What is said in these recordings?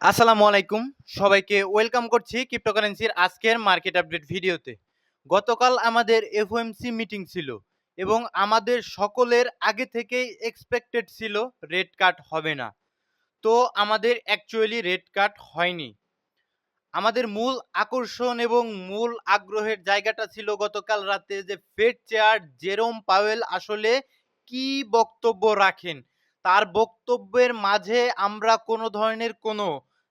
আসসালামু আলাইকুম। সবাইকে ওয়েলকাম করছি ক্রিপ্টোকারেন্সির আজকের মার্কেট আপডেট ভিডিওতে। গতকাল আমাদের এফওএমসি মিটিং ছিল এবং আমাদের সকলের আগে থেকেই এক্সপেক্টেড ছিল রেট কাট হবে না। তো আমাদের অ্যাকচুয়ালি রেট কাট হয়নি। আমাদের মূল আকর্ষণ এবং মূল আগ্রহের জায়গাটা ছিল গতকাল রাতে যে ফেড চেয়ার জেরোম পাওয়েল আসলে কি বক্তব্য রাখেন। তার বক্তব্যের মাঝে আমরা কোনো ধরনের কোনো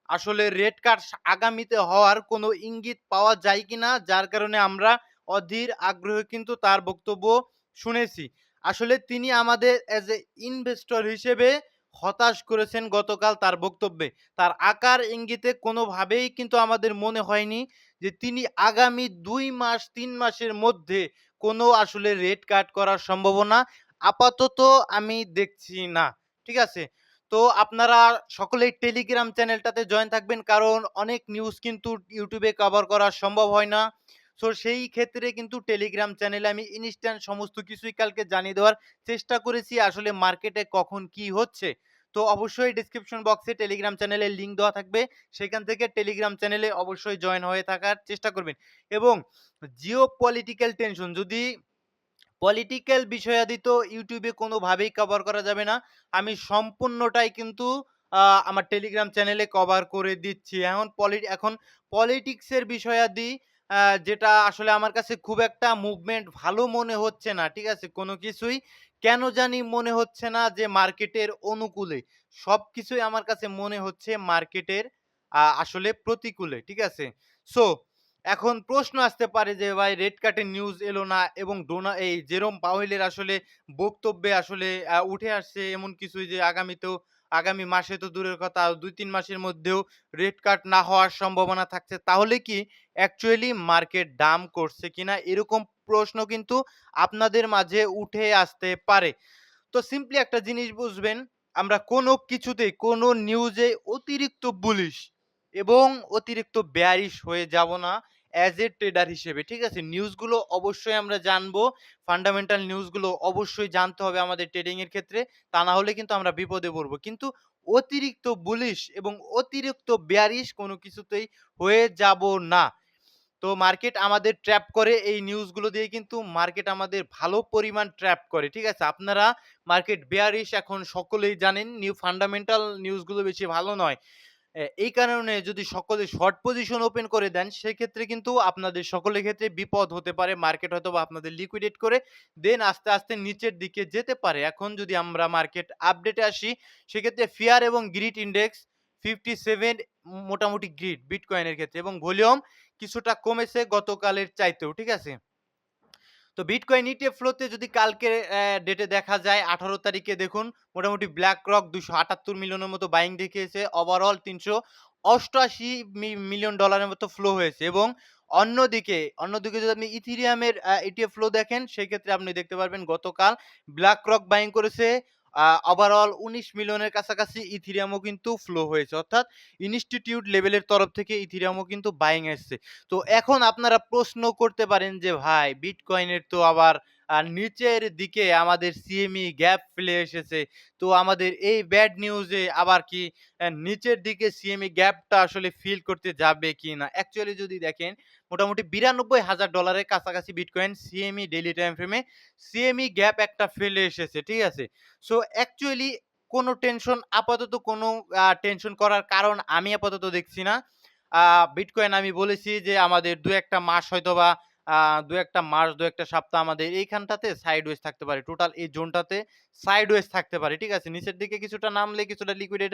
আসলে রেট কাট আগামীতে হওয়ার কোনো ইঙ্গিত পাওয়া যায় কিনা, যার কারণে আমরা অধীর আগ্রহে কিন্তু তার বক্তব্য শুনেছি। আসলে তিনি আমাদের অ্যাজ এ ইনভেস্টর হিসেবে হতাশ করেছেন গতকাল তার বক্তব্যে। তার আকার ইঙ্গিতে কোনোভাবেই কিন্তু আমাদের মনে হয়নি যে তিনি আগামী ২ মাস ৩ মাসের মধ্যে কোনো আসলে রেট কাট করার সম্ভাবনা আপাতত আমি দেখছি না। ঠিক আছে? তো আপনারা সকলেই টেলিগ্রাম চ্যানেলটাতে জয়েন থাকবেন, কারণ অনেক নিউজ কিন্তু ইউটিউবে কভার করা সম্ভব হয় না। সো সেই ক্ষেত্রে কিন্তু টেলিগ্রাম চ্যানেলে আমি ইনস্ট্যান্ট সমস্ত কিছুই কালকে জানিয়ে দেওয়ার চেষ্টা করেছি আসলে মার্কেটে কখন কি হচ্ছে। তো অবশ্যই ডেসক্রিপশন বক্সে টেলিগ্রাম চ্যানেলের লিঙ্ক দেওয়া থাকবে। সেখান থেকে টেলিগ্রাম চ্যানেলে অবশ্যই জয়েন হয়ে থাকার চেষ্টা করবেন। এবং জিও পলিটিক্যাল টেনশন, যদি পলিটিক্যাল বিষয়াদি তো ইউটিউবে কোনোভাবেই কভার করা যাবে না। আমি সম্পূর্ণটাই কিন্তু আমার টেলিগ্রাম চ্যানেলে কভার করে দিচ্ছি। এখন পলিটিক্সের বিষয়াদি যেটা আসলে আমার কাছে খুব একটা মুভমেন্ট ভালো মনে হচ্ছে না। ঠিক আছে? কোনো কিছুই কেন জানি মনে হচ্ছে না যে মার্কেটের অনুকূলে। সবকিছুই আমার কাছে মনে হচ্ছে মার্কেটের আসলে প্রতিকূলে। ঠিক আছে? সো এখন প্রশ্ন আসতে পারে যে ভাই রেড কার্টের নিউজ এলো না এবং এই জেরোম পাওয়েলের আসলে বক্তব্যে আসলে উঠে আসছে এমন কিছুই যে আগামী মাসে তো দূরের কথা, ২-৩ মাসের মধ্যেও রেড কার্ট না হওয়ার সম্ভাবনা থাকছে। তাহলে কি অ্যাকচুয়ালি মার্কেট ডাম্প করছে কিনা, এরকম প্রশ্ন কিন্তু আপনাদের মাঝে উঠে আসতে পারে। তো সিম্পলি একটা জিনিস বুঝবেন, আমরা কোনো কিছুতেই কোনো নিউজে অতিরিক্ত বুলিশ এবং অতিরিক্ত বেয়ারিশ হয়ে যাব না অ্যাজ এ ট্রেডার হিসেবে। ঠিক আছে? নিউজগুলো অবশ্যই আমরা জানবো। ফান্ডামেন্টাল নিউজগুলো অবশ্যই জানতে হবে আমাদের ট্রেডিং এর ক্ষেত্রে। তা না হলে কিন্তু আমরা বিপদে পড়বো। কিন্তু অতিরিক্ত বুলিশ এবং অতিরিক্ত বেয়ারিশ কোনো কিছুতেই হয়ে যাব না। তো মার্কেট আমাদের ট্র্যাপ করে এই নিউজগুলো দিয়ে, কিন্তু মার্কেট আমাদের ভালো পরিমাণ ট্র্যাপ করে। ঠিক আছে? আপনারা মার্কেট বেয়ারিশ এখন সকলেই জানেন। ফান্ডামেন্টাল নিউজগুলো বেশি ভালো নয়। এই কারণে যদি সকলে শর্ট পজিশন ওপেন করে দেন, সেক্ষেত্রে কিন্তু আপনাদের সকলের ক্ষেত্রে বিপদ হতে পারে। মার্কেট হয়তোবা আপনাদের লিকুইডেট করে দেন আস্তে, আস্তে নিচের দিকে যেতে পারে। এখন যদি আমরা মার্কেট আপডেটে আসি, সেক্ষেত্রে ফিয়ার এবং গ্রিড ইনডেক্স 57 মোটামুটি গ্রিড বিটকয়েনের ক্ষেত্রে, এবং ভলিউম কিছুটা কমেছে গতকালের চাইতেও। ঠিক আছে? তো বিটকয়েন ইটিএফ ফ্লোতে যদি কালকের ডেটে দেখা যায়, 18 তারিখে দেখুন মোটামুটি ব্ল্যাক রক 278 মিলিয়নের মতো বাইং দেখিয়েছে। ওভারঅল 388 মিলিয়ন ডলারের মতো ফ্লো হয়েছে। এবং অন্যদিকে যদি আপনি ইথেরিয়ামের ইটিএফ ফ্লো দেখেন, সেক্ষেত্রে আপনি দেখতে পারবেন গতকাল ব্ল্যাক রক বাইং করেছে ওভারঅল 19 মিলিয়নের কাছাকাছি। ইথেরিয়ামও কিন্তু ফ্লো হয়েছে, অর্থাৎ ইনস্টিটিউট লেভেলের তরফ থেকে ইথেরিয়ামও কিন্তু বাইং এসছে। তো এখন আপনারা প্রশ্ন করতে পারেন যে ভাই বিটকয়েনের তো আবার নিচের দিকে আমাদের সিএমই গ্যাপ ফেলে এসেছে। তো আমাদের এই ব্যাড নিউজে আবার কি নিচের দিকে সিএমই গ্যাপটা আসলে ফিল করতে যাবে কিনা? অ্যাকচুয়ালি যদি দেখেন, মোটামুটি $92,000 কাছাকাছি বিটকয়েন সিএমই ডেইলি টাইম ফ্রেমে সিএমই গ্যাপ একটা ফেলে এসেছে। ঠিক আছে? সো অ্যাকচুয়ালি কোনো টেনশন আপাতত কোনো টেনশন করার কারণ আমি আপাতত দেখছি না। বিটকয়েন আমি বলেছি যে আমাদের ২-১ টা মাস হয়তোবা ২-১ টা মাস ২-১ টা সপ্তাহ আমাদের এইখানটাতে সাইডওয়েজ থাকতে পারে। টোটাল এই জোনটাতে সাইডওয়েজ থাকতে পারে। ঠিক আছে? নিচের দিকে কিছুটা নামলে কিছুটা লিকুইডেট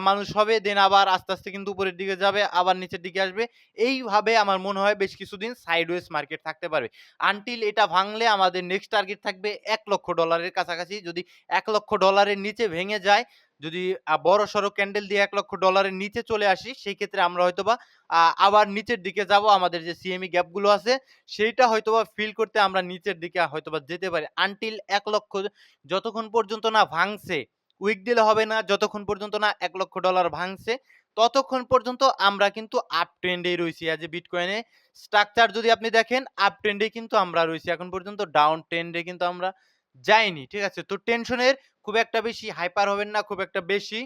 মানুষ হবে। দেন আবার আস্তে, আস্তে কিন্তু উপরের দিকে যাবে, আবার নিচের দিকে আসবে। এইভাবে আমার মনে হয় বেশ কিছুদিন সাইডওয়েজ মার্কেট থাকতে পারবে। আনটিল এটা ভাঙলে আমাদের নেক্সট টার্গেট থাকবে $১,০০,০০০ কাছাকাছি। যদি $১,০০,০০০ এর নিচে ভেঙে যায়, যদি বড়সড় ক্যান্ডেল দিয়ে $১,০০,০০০ এর নিচে চলে আসি, সেই ক্ষেত্রে আমরা হয়তোবা আবার নিচের দিকে যাবো। আমাদের যে সিএমই গ্যাপ গুলো আছে, সেইটা হয়তোবা ফিল করতে আমরা নিচের দিকে হয়তোবা যেতে পারি। আনটিল ১,০০,০০০ যতক্ষণ পর্যন্ত না ভাঙছে, উইক দিলে হবে না। যতক্ষণ পর্যন্ত না $১,০০,০০০ ভাঙছে, ততক্ষণ পর্যন্ত আমরা কিন্তু আপ ট্রেন্ডেই রইছি। অ্যাজ এ বিটকয়েনে স্ট্রাকচার যদি আপনি দেখেন, আপ ট্রেন্ডে কিন্তু আমরা রইছি। এখন পর্যন্ত ডাউন ট্রেন্ডে কিন্তু আমরা যাইনি। ঠিক আছে? তো টেনশনের খুব একটা বেশি হাইপার হবেন না, খুব একটা বেশি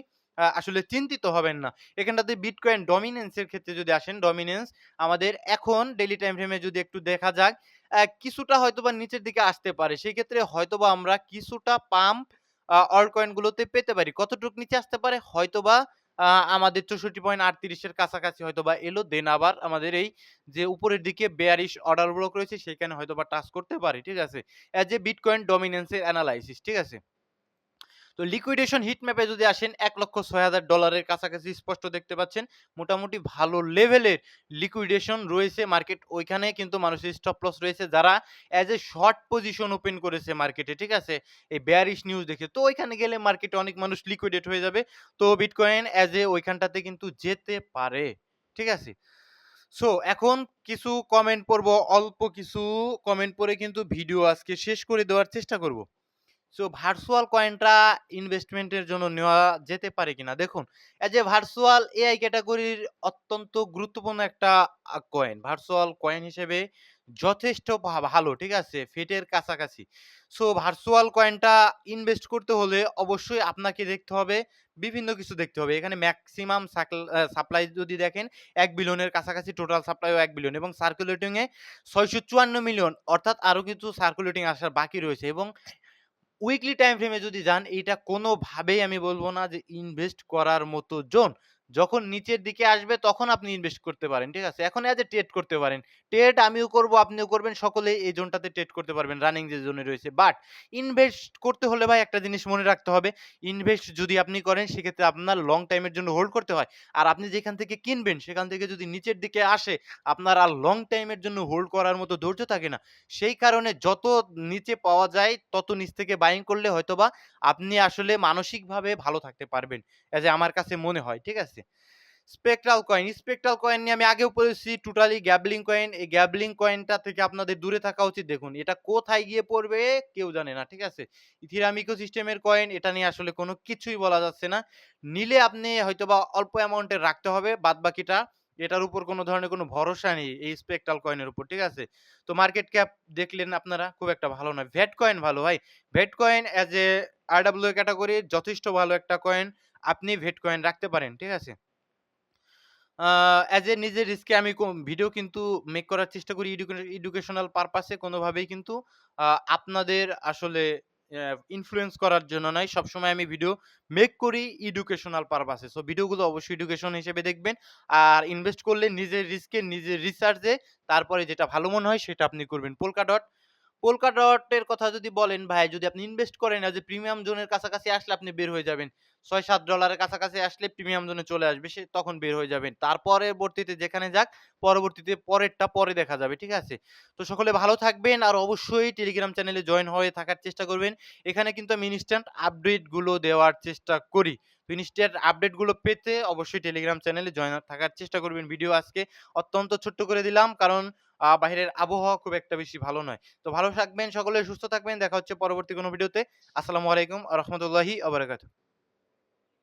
আসলে চিন্তিত হবেন না। এখানটাতে বিটকয়েন ডমিন্যান্স এর ক্ষেত্রে যদি আসেন, ডমিন্যান্স আমাদের এখন ডেইলি টাইম ফ্রেমে যদি একটু দেখা যাক, কিছুটা হয়তোবা নিচের দিকে আসতে পারে। সেক্ষেত্রে হয়তোবা আমরা কিছুটা পাম্প অল্ট কয়েন গুলোতে পেতে পারি। কতটুক নিচে আসতে পারে? হয়তোবা আ আমাদের 64.38 এর কাছাকাছি হয়তোবা এলো। দেন আবার আমাদের এই যে উপরের দিকে বেয়ারিশ অর্ডার ব্লক রয়েছে সেখানে হয়তোবা টাচ করতে পারে। ঠিক আছে? এজ এ বিটকয়েন ডমিন্যান্স এর এনালাইসিস। ঠিক আছে? তো লিকুইডেশন হিট ম্যাপে যদি আসেন $1,06,000 এর কাছাকাছি স্পষ্ট দেখতে পাচ্ছেন। মোটামুটি ভালো লেভেলের লিকুইডেশন রয়েছে মার্কেট, ওইখানে কিন্তু মানুষের স্টপ লস রয়েছে যারা as a short position open করেছে মার্কেটে, ঠিক আছে? এই বেয়ারিশ নিউজ দেখে। তো ওইখানে গেলে মার্কেটে অনেক মানুষ লিকুইডেট হয়ে যাবে। তো বিটকয়েন এজ এ ওইখানটাতে কিন্তু যেতে পারে। ঠিক আছে? সো এখন কিছু কমেন্ট পড়বো, অল্প কিছু কমেন্ট পড়ে কিন্তু ভিডিও আজকে শেষ করে দেওয়ার চেষ্টা করব। সো ভার্চুয়াল কয়েনটা ইনভেস্টমেন্টের জন্য নেওয়া যেতে পারে কিনা? দেখুন, এজ এ ভার্চুয়াল এআই ক্যাটেগরির অত্যন্ত গুরুত্বপূর্ণ একটা কয়েন। ভার্চুয়াল কয়েন হিসেবে যথেষ্ট ভালো, ঠিক আছে? ফেটের কাছাকাছি। সো ভার্চুয়াল কয়েনটা ইনভেস্ট করতে হলে অবশ্যই আপনাকে দেখতে হবে, বিভিন্ন কিছু দেখতে হবে। এখানে ম্যাক্সিমাম সাপ্লাই যদি দেখেন ১ বিলিয়নের কাছাকাছি টোটাল সাপ্লাইও ১ বিলিয়ন এবং সার্কুলেটিং এ ৬৫৪ মিলিয়ন, অর্থাৎ আরো কিছু সার্কুলেটিং আসার বাকি রয়েছে এবং উইকলি টাইম ফ্রেমে যদি যান, এইটা কোনোভাবেই আমি বলব না যে ইনভেস্ট করার মতো জোন। যখন নিচের দিকে আসবে তখন আপনি ইনভেস্ট করতে পারেন। ঠিক আছে? এখন এজ এ ট্রেড করতে পারেন। ট্রেড আমিও করব, আপনিও করবেন। সকলেই এই জোনটাতে ট্রেড করতে পারবেন, রানিং যে জোনে রয়েছে। বাট ইনভেস্ট করতে হলে ভাই একটা জিনিস মনে রাখতে হবে। ইনভেস্ট যদি আপনি করেন সেক্ষেত্রে আপনার লং টাইমের জন্য হোল্ড করতে হয়। আর আপনি যেখান থেকে কিনবেন সেখান থেকে যদি নিচের দিকে আসে, আপনার আর লং টাইমের জন্য হোল্ড করার মতো ধৈর্য থাকে না। সেই কারণে যত নিচে পাওয়া যায় তত নিচ থেকে বাইং করলে হয়তোবা আপনি আসলে মানসিকভাবে ভালো থাকতে পারবেন। এজ এ আমার কাছে মনে হয়। ঠিক আছে? স্পেকট্রাল কয়েন, স্পেকট্রাল কয়েন নিয়ে আমি আগেও বলেছি, টোটালি গ্যাবলিং কয়েন। এই গ্যাবলিং কয়েনটা থেকে আপনাদের দূরে থাকা উচিত। দেখুন, এটা কোথায় গিয়ে পড়বে কেউ জানে না। ঠিক আছে? ইথিরিয়াম ইকোসিস্টেমের কয়েন, এটা নিয়ে আসলে কোনো কিছুই বলা যাচ্ছে না। নিলে আপনি হয়তোবা অল্প অ্যামাউন্টের রাখতে হবে। বাদবাকিটা এটার উপর কোনো ধরনের কোনো ভরসা নেই এই স্পেকট্রাল কয়েনের উপর। ঠিক আছে? তো মার্কেট ক্যাপ দেখলেন আপনারা, খুব একটা ভালো নয়। ভেট কয়েন ভালো ভাই। ভেট কয়েন এজ এ RWA ক্যাটেগরির যথেষ্ট ভালো একটা কয়েন। আপনি ভেট কয়েন রাখতে পারেন। ঠিক আছে? অ্যাজ এ নিজের রিস্কে আমি ভিডিও কিন্তু মেক করার চেষ্টা করি এডুকেশনাল পারপাসে, কোনোভাবেই কিন্তু আ আপনাদের আসলে ইনফ্লুয়েন্স করার জন্য নয়। সবসময় আমি ভিডিও মেক করি এডুকেশনাল পারপাসে। সো ভিডিওগুলো অবশ্যই এডুকেশন হিসেবে দেখবেন। আর ইনভেস্ট করলে নিজের রিস্কে, নিজের রিসার্চে তারপরে যেটা ভালো মনে হয় সেটা আপনি করবেন। পোল্কা ডট এর কথা যদি বলেন ভাই, যদি আপনি ইনভেস্ট করেন যে প্রিমিয়াম জোনের কাছাকাছি আসলে আপনি বের হয়ে যাবেন। $৬-৭ এর কাছাকাছি আসলে প্রিমিয়াম জোনে চলে আসবে। তখন বের হয়ে যাবেন। তার পরবর্তীতে যেখানে যাক, পরবর্তীতে পরেরটা পরে দেখা যাবে। ঠিক আছে? তো সকলে ভালো থাকবেন আর অবশ্যই টেলিগ্রাম চ্যানেলে জয়েন হয়ে থাকার চেষ্টা করবেন। এখানে কিন্তু আমি ইনস্ট্যান্ট আপডেট গুলো দেওয়ার চেষ্টা করি। তো ইনস্ট্যান্ট আপডেট গুলো পেতে অবশ্যই টেলিগ্রাম চ্যানেলে জয়েন থাকার চেষ্টা করবেন। ভিডিও আজকে অত্যন্ত ছোট্ট করে দিলাম, কারণ বাহিরের আবহাওয়া খুব একটা বেশি ভালো নয়। তো ভালো থাকবেন সকলে, সুস্থ থাকবেন। দেখা হচ্ছে পরবর্তী কোনো ভিডিওতে। আসসালামু আলাইকুম ওয়া রাহমাতুল্লাহি ওয়া বারাকাতুহু।